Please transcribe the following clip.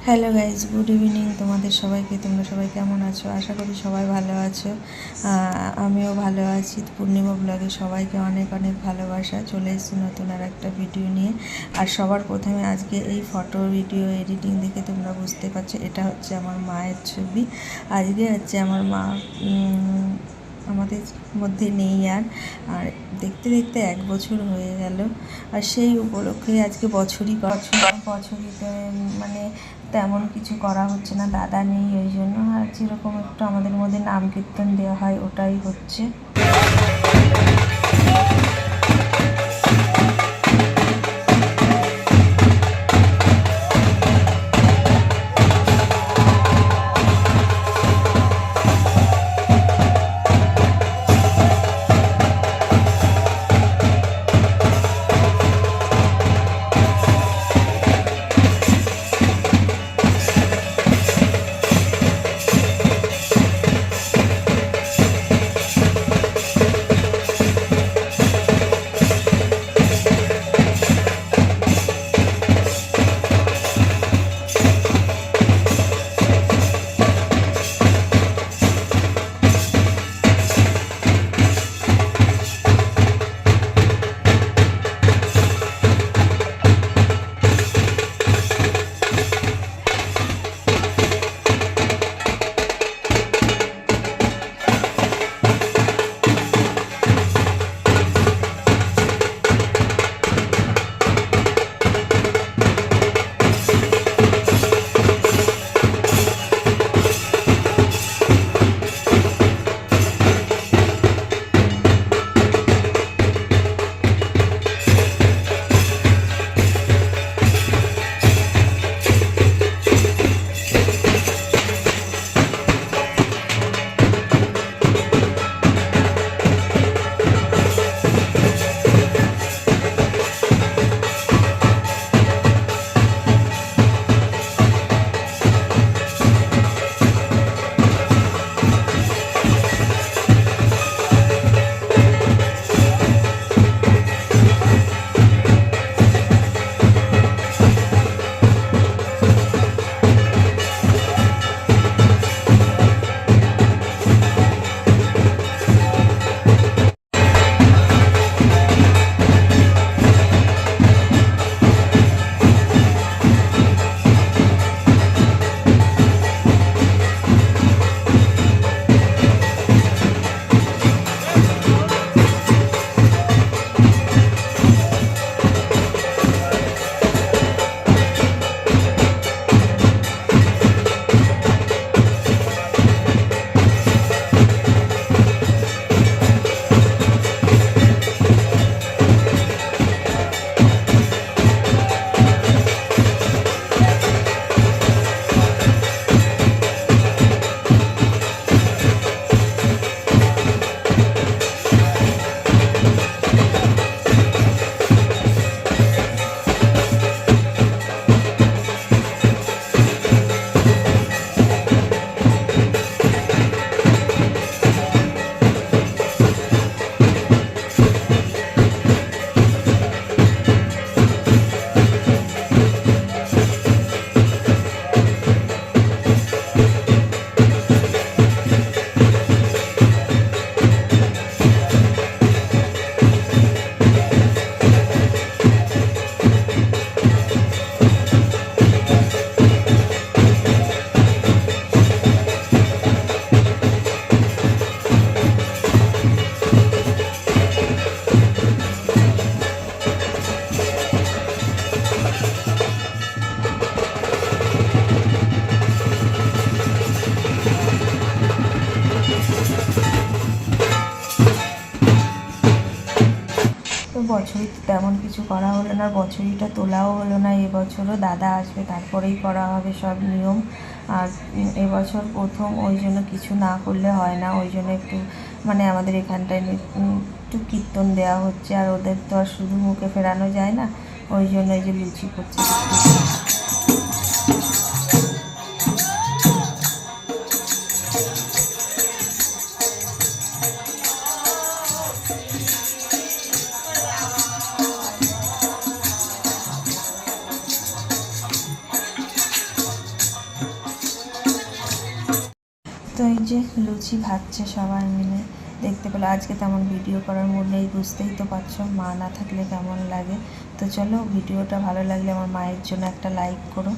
Hello guys, good evening তোমাদের সবাইকে। তোমরা সবাই কেমন আছো? আশা করি সবাই ভালো আছো। আমিও ভালো আছি। পূর্ণিমা ব্লগে সবাইকে অনেক অনেক ভালোবাসা। চলে এসেছি নতুন আর একটা ভিডিও নিয়ে। আর সবার প্রথমে আজকে এই ফটো ভিডিও এডিটিং দেখে তোমরা বুঝতে পারছো এটা হচ্ছে আমার মায়ের ছবি। আজকে হচ্ছে আমার মা আমাদের মধ্যে নেই আর দেখতে দেখতে 1 বছর হয়ে গেল। আর সেই উপলক্ষে আজকে বছরই মানে তেমন কিছু করা হচ্ছে না, দাদা নেই ওই জন্য। আর যেরকম একটু আমাদের মধ্যে নাম কীর্তন দেওয়া হয় ওটাই হচ্ছে। তো বছরই তেমন কিছু করা হলো না, বছরইটা তোলাও হলো না। এবছরও দাদা আসবে, তারপরেই করা হবে সব নিয়ম। আর এবছর প্রথম, ওই জন্য কিছু না করলে হয় না। ওই জন্য একটু মানে আমাদের এখানটায় একটু কীর্তন দেওয়া হচ্ছে। আর ওদের তো আর শুধু মুখে ফেরানো যায় না, ওই জন্য এই যে লুচি করছে। তো এই যে লুচি ভাজছে সবাই মিলে, দেখতে পেলে। আজকে তেমন ভিডিও করার মুড নেই, বুঝতেই তো পারছো, মা না থাকলে কেমন লাগে। তো চলো, ভিডিওটা ভালো লাগলে আমার মায়ের জন্য একটা লাইক করো।